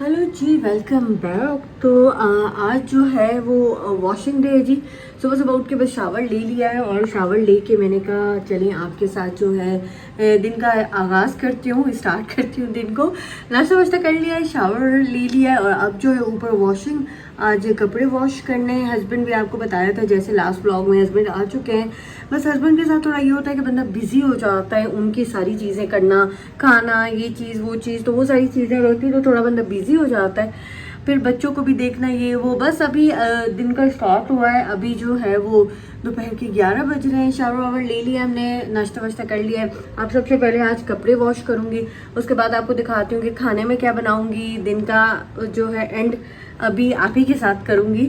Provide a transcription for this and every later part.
Hello जी, welcome back. तो आज जो है वो वॉशिंग डे है जी। सुबह सुबह उठ के बस शावर ले लिया है और शावर लेके मैंने कहा चलें आपके साथ जो है दिन का आगाज़ करती हूँ, स्टार्ट करती हूँ दिन को। नाश्ता वाश्ता कर लिया है, शावर ले लिया है और अब जो है ऊपर वॉशिंग, आज कपड़े वॉश करने हैं। हस्बैंड भी आपको बताया था जैसे लास्ट ब्लॉग में हस्बैंड आ चुके हैं। बस हस्बैंड के साथ थोड़ा ये होता है कि बंदा बिजी हो जाता है, उनकी सारी चीज़ें करना, खाना, ये चीज़ वो चीज़, तो वो सारी चीज़ें रहती है तो थोड़ा बंदा बिजी हो जाता है। फिर बच्चों को भी देखना, ये वो, बस अभी दिन का स्टार्ट हुआ है। अभी जो है वो दोपहर के 11 बज रहे हैं। शावर वावर ले लिया हमने, नाश्ता वाश्ता कर लिया है। अब सबसे पहले आज कपड़े वॉश करूँगी, उसके बाद आपको दिखाती हूँ कि खाने में क्या बनाऊँगी। दिन का जो है एंड अभी आप ही के साथ करूँगी,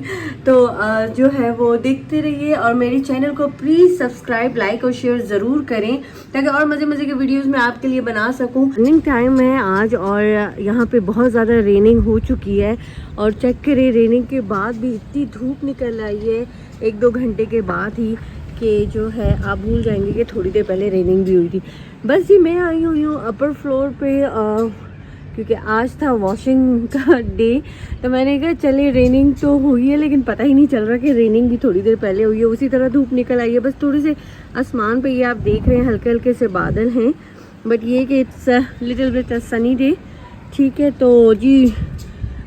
तो जो है वो देखते रहिए और मेरे चैनल को प्लीज़ सब्सक्राइब, लाइक और शेयर ज़रूर करें ताकि और मज़े मज़े के वीडियोस मैं आपके लिए बना सकूँ। रनिंग टाइम है आज और यहाँ पे बहुत ज़्यादा रेनिंग हो चुकी है और चेक करें रेनिंग के बाद भी इतनी धूप निकल आई है 1-2 घंटे के बाद ही कि जो है आप भूल जाएंगे कि थोड़ी देर पहले रेनिंग भी हुई थी। बस जी मैं आई हुई हूँ अपर फ्लोर पे क्योंकि आज था वॉशिंग का डे, तो मैंने कहा चले, रेनिंग तो हुई है लेकिन पता ही नहीं चल रहा कि रेनिंग भी थोड़ी देर पहले हुई है। उसी तरह धूप निकल आई है, बस थोड़े से आसमान पे ये आप देख रहे हैं हल्के हल्के से बादल हैं, बट ये कि it's little bit sunny day. ठीक है, तो जी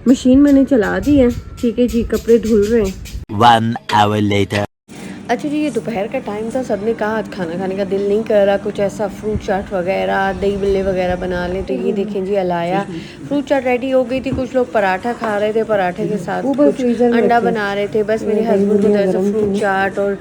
मशीन मैंने चला दी है। ठीक है जी, कपड़े धुल रहे हैं। 1 hour later. अच्छा जी, ये दोपहर का टाइम था, सबने कहा आज खाना खाने का दिल नहीं कर रहा, कुछ ऐसा फ्रूट चाट वगैरह, दही बल्ले वगैरह बना लें। तो ये देखें जी, अलाया फ्रूट चाट रेडी हो गई थी। कुछ लोग पराठा खा रहे थे, पराठे के साथ कुछ अंडा बना रहे थे। बस मेरे हस्बैंड को दरअसल फ्रूट चाट और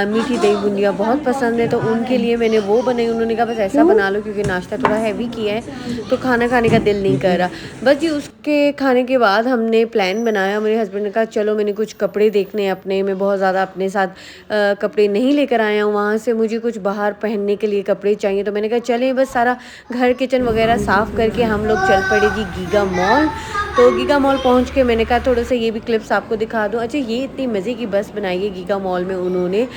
मीठी दही बूंदियाँ बहुत पसंद है, तो उनके लिए मैंने वो बनाई। उन्होंने कहा बस ऐसा बना लो क्योंकि नाश्ता थोड़ा हैवी किया है तो खाना खाने का दिल नहीं कर रहा। बस जी उसके खाने के बाद हमने प्लान बनाया। मेरे हस्बैंड ने कहा चलो मैंने कुछ कपड़े देखने हैं अपने, मैं बहुत ज़्यादा अपने साथ कपड़े नहीं लेकर आया हूँ वहाँ से, मुझे कुछ बाहर पहनने के लिए कपड़े चाहिए। तो मैंने कहा चलें, बस सारा घर किचन वगैरह साफ़ करके हम लोग चल पड़े जी गीगा मॉल। तो गीगा मॉल पहुँच के मैंने कहा थोड़ा सा ये भी क्लिप्स आपको दिखा दूँ। अच्छा, ये इतनी मज़े की बस बनाई है गीगा मॉल में उन्होंने,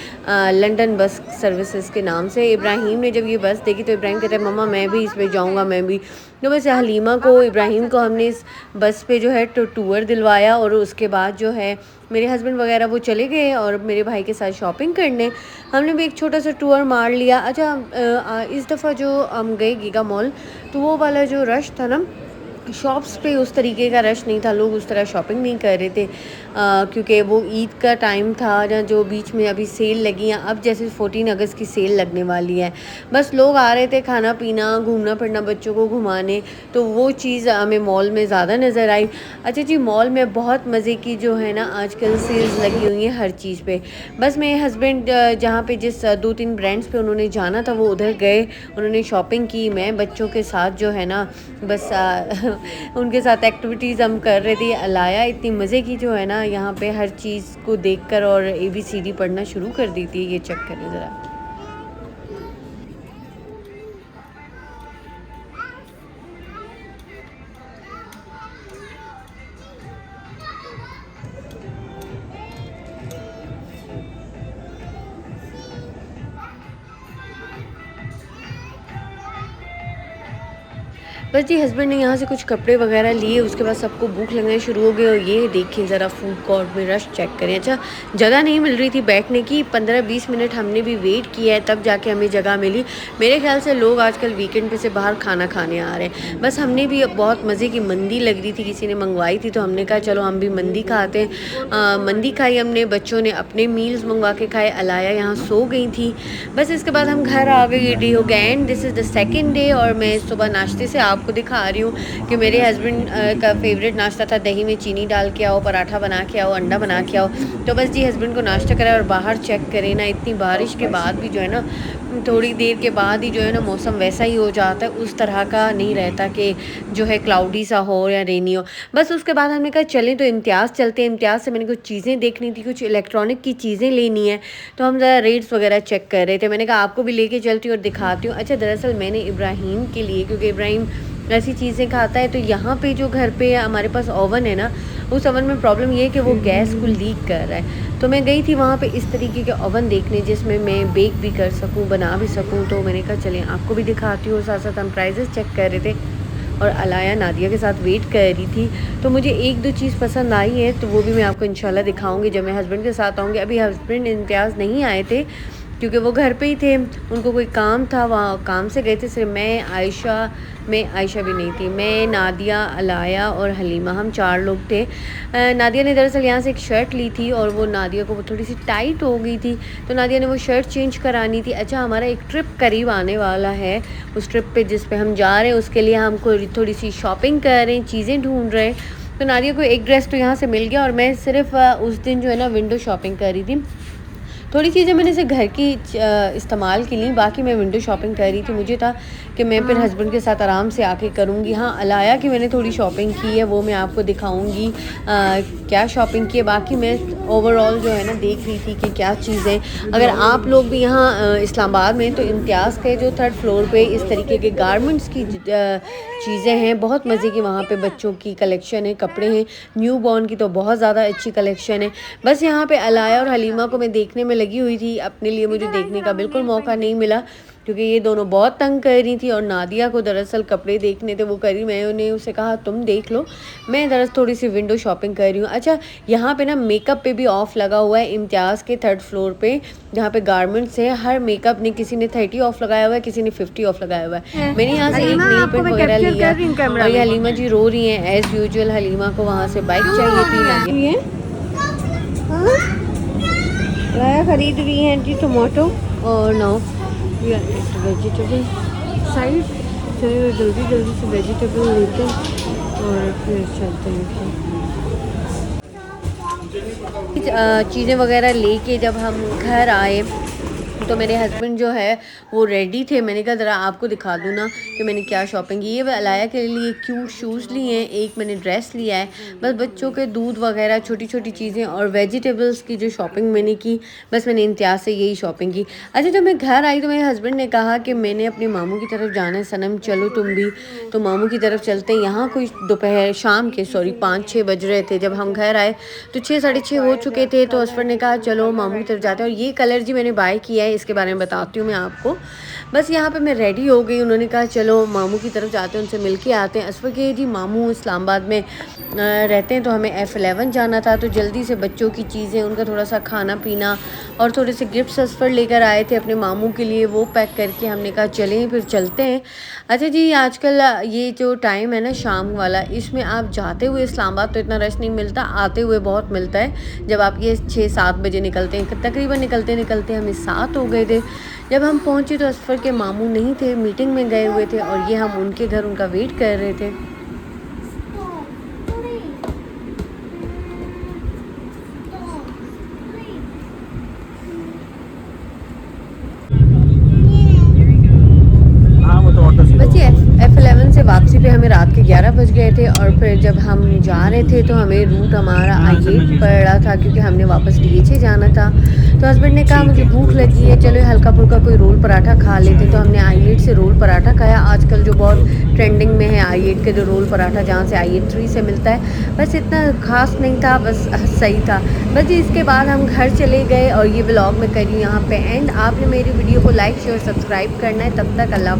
लंदन बस सर्विसेज के नाम से। इब्राहिम ने जब ये बस देखी तो इब्राहिम कहते हैं मम्मा मैं भी इसमें जाऊँगा, मैं भी। तो बस हलीमा को, इब्राहिम को हमने इस बस पे जो है टूर दिलवाया और उसके बाद जो है मेरे हस्बैंड वगैरह वो चले गए और मेरे भाई के साथ शॉपिंग करने। हमने भी एक छोटा सा टूर मार लिया। अच्छा, इस दफ़ा जो हम गए गीगा मॉल तो वो वाला जो रश था ना शॉप्स पे, उस तरीके का रश नहीं था, लोग उस तरह शॉपिंग नहीं कर रहे थे क्योंकि वो ईद का टाइम था या जो बीच में अभी सेल लगी हैं, अब जैसे 14 अगस्त की सेल लगने वाली है। बस लोग आ रहे थे खाना पीना, घूमना फिरना, बच्चों को घुमाने, तो वो चीज़ हमें मॉल में ज़्यादा नज़र आई। अच्छा जी, मॉल में बहुत मज़े की जो है ना आजकल सेल्स लगी हुई हैं हर चीज़ पे। बस मेरे हस्बैंड जहाँ पे जिस 2-3 ब्रांड्स पे उन्होंने जाना था वो उधर गए, उन्होंने शॉपिंग की। मैं बच्चों के साथ जो है ना बस उनके साथ एक्टिविटीज़ हम कर रहे थे। अलाया इतनी मज़े की जो है ना यहाँ पे हर चीज़ को देखकर और ABCD पढ़ना शुरू कर दी थी। ये चेक करें ज़रा। बस जी हस्बैंड ने यहाँ से कुछ कपड़े वगैरह लिए, उसके बाद सबको भूख लगने शुरू हो गई और ये देखिए ज़रा फूड कोर्ट में रश चेक करें। अच्छा, जगह नहीं मिल रही थी बैठने की, 15-20 मिनट हमने भी वेट किया है तब जाके हमें जगह मिली। मेरे ख्याल से लोग आजकल वीकेंड पे से बाहर खाना खाने आ रहे हैं। बस हमने भी बहुत मज़े की मंदी लग रही थी, किसी ने मंगवाई थी तो हमने कहा चलो हम भी मंदी खाते हैं। मंदी खाई हमने, बच्चों ने अपने मील्स मंगवा के खाए, अलाया यहाँ सो गई थी। बस इसके बाद हम घर आ गए, रेडी हो गए and this is the second day. और मैं सुबह नाश्ते से आपको दिखा रही हूँ कि मेरे हस्बैंड का फेवरेट नाश्ता था दही में चीनी डाल के आओ, पराठा बना के आओ, अंडा बना के आओ। तो बस जी हस्बैंड को नाश्ता कराया और बाहर चेक करें ना, इतनी बारिश के बाद भी जो है ना थोड़ी देर के बाद ही जो है ना मौसम वैसा ही हो जाता है, उस तरह का नहीं रहता कि जो है क्लाउडी सा हो या रेनी हो। बस उसके बाद हमने कहा चलें तो इम्तियाज़ चलते हैं। इम्तियाज़ से मैंने कुछ चीज़ें देखनी थी, कुछ इलेक्ट्रॉनिक की चीज़ें लेनी है, तो हम ज़रा रेट्स वगैरह चेक कर रहे थे। मैंने कहा आपको भी लेके चलती हूँ और दिखाती हूँ। अच्छा, दरअसल मैंने इब्राहिम के लिए, क्योंकि इब्राहिम ऐसी चीज़ें खाता है, तो यहाँ पे जो घर पे हमारे पास ओवन है ना, उस ओवन में प्रॉब्लम ये है कि वो गैस को लीक कर रहा है। तो मैं गई थी वहाँ पे इस तरीके के ओवन देखने जिसमें मैं बेक भी कर सकूँ, बना भी सकूँ। तो मैंने कहा चलें आपको भी दिखाती हूँ, साथ साथ हम प्राइजेस चेक कर रहे थे। और अलाया नादिया के साथ वेट कर रही थी। तो मुझे एक दो चीज़ पसंद आई है तो वो भी मैं आपको इंशाल्लाह दिखाऊंगी जब मैं हस्बैंड के साथ आऊँगी। अभी हस्बैंड इम्तियाज़ नहीं आए थे क्योंकि वो घर पे ही थे, उनको कोई काम था, वहाँ काम से गए थे। सिर्फ आयशा भी नहीं थी, मैं, नादिया, अलाया और हलीमा, हम 4 लोग थे। नादिया ने दरअसल यहाँ से एक शर्ट ली थी और वो नादिया को वो थोड़ी सी टाइट हो गई थी, तो नादिया ने वो शर्ट चेंज करानी थी। अच्छा, हमारा एक ट्रिप करीब आने वाला है, उस ट्रिप पे जिस पे हम जा रहे हैं उसके लिए हमको थोड़ी सी शॉपिंग कर रहे हैं, चीज़ें ढूंढ रहे हैं। तो नादिया को एक ड्रेस तो यहाँ से मिल गया और मैं सिर्फ उस दिन जो है ना विंडो शॉपिंग कर रही थी। थोड़ी चीज़ें मैंने इसे घर की इस्तेमाल की ली, बाकी मैं विंडो शॉपिंग कर रही थी। मुझे था कि मैं फिर हस्बैंड के साथ आराम से आके करूँगी। हाँ, अलाया की मैंने थोड़ी शॉपिंग की है, वो मैं आपको दिखाऊंगी क्या शॉपिंग की है। बाकी मैं ओवरऑल जो है ना देख रही थी कि क्या चीज़ें, अगर आप लोग भी यहाँ इस्लामाबाद में तो इम्तियाज़ के जो 3rd फ्लोर पे इस तरीके के गारमेंट्स की चीज़ें हैं, बहुत मज़े की वहाँ पे बच्चों की कलेक्शन है, कपड़े हैं, न्यू बॉर्न की तो बहुत ज़्यादा अच्छी कलेक्शन है। बस यहाँ पे अलाया और हलीमा को मैं देखने में लगी हुई थी, अपने लिए मुझे देखने का बिल्कुल मौका नहीं मिला क्योंकि ये दोनों बहुत तंग कर रही थी और नादिया को दरअसल कपड़े देखने थे, वो करी, मैं उन्हें उसे कहा तुम देख लो, मैं दरअसल थोड़ी सी विंडो शॉपिंग कर रही हूँ। अच्छा, यहाँ पे ना मेकअप पे भी ऑफ लगा हुआ है इम्तियाज़ के 3rd फ्लोर पे, जहाँ पे गारमेंट्स है। हर मेकअप ने, किसी ने 30 ऑफ लगाया हुआ है, किसी ने 50 ऑफ लगाया हुआ है। मैंने यहाँ से एक नील पेंट वगैरह लिया और ये हलीमा जी रो रही हैं एज़ यूजुअल। हलीमा को वहाँ से बाइक चाहिए थी। लाया खरीद रही हैं जी टमाटो और now we are at vegetable side. चलिए जल्दी जल्दी से वेजिटेबल लेते हैं और फिर चलते हैं। चीज़ें वगैरह लेके जब हम घर आए तो मेरे हस्बैंड जो है वो रेडी थे। मैंने कहा ज़रा आपको दिखा दूँ ना कि मैंने क्या शॉपिंग की। ये अलाया के लिए क्यूट शूज़ लिए हैं, एक मैंने ड्रेस लिया है, बस बच्चों के दूध वगैरह छोटी छोटी चीज़ें और वेजिटेबल्स की जो शॉपिंग मैंने की, बस मैंने इम्तियाज़ से यही शॉपिंग की। अच्छा, जब मैं घर आई तो मेरे हस्बैंड ने कहा कि मैंने अपने मामू की तरफ जाना है, सनम चलो तुम भी, तो मामू की तरफ चलते हैं। यहाँ कोई शाम के 5-6 बज रहे थे। जब हम घर आए तो 6 साढ़े 6 हो चुके थे, तो असफर ने कहा चलो मामू की तरफ जाते हैं। और ये कलर जी मैंने बाय किया है, इसके बारे में बताती हूँ मैं आपको। बस यहाँ पे मैं रेडी हो गई, उन्होंने कहा चलो मामू की तरफ जाते हैं, उनसे मिल के आते हैं। असफर के जी मामू इस्लामाबाद में रहते हैं, तो हमें F11 जाना था, तो जल्दी से बच्चों की चीज़ें, उनका थोड़ा सा खाना पीना और थोड़े से गिफ्ट्स असफर लेकर आए थे अपने मामू के लिए, वो पैक करके हमने कहा चलें फिर चलते हैं। अच्छा जी, आजकल ये जो टाइम है ना शाम वाला, इसमें आप जाते हुए इस्लामाबाद तो इतना रश नहीं मिलता, आते हुए बहुत मिलता है। जब आप ये 6-7 बजे निकलते हैं, तकरीबन निकलते हमें 7 हो गए थे। जब हम पहुंचे तो असफर के मामू नहीं थे, मीटिंग में गए हुए थे और ये हम उनके घर उनका वेट कर रहे थे। बच्चे F11 से वापसी पे हमें रात के 11 बज गए थे और फिर जब हम जा रहे थे तो हमें रूट हमारा I8 पड़ रहा था क्योंकि हमने वापस DH जाना था। तो हस्बैंड ने कहा मुझे भूख लगी है, चलो हल्का फुल्का कोई रोल पराठा खा लेते। तो हमने I8 से रोल पराठा खाया, आजकल जो बहुत ट्रेंडिंग में है I8 के जो रोल पराठा, जहाँ से I8 3 से मिलता है। बस इतना खास नहीं था, बस सही था। बस इसके बाद हम घर चले गए और ये व्लॉग मैं करी यहाँ पे एंड। आपने मेरी वीडियो को लाइक शेयर सब्सक्राइब करना है। तब तक अल्लाह।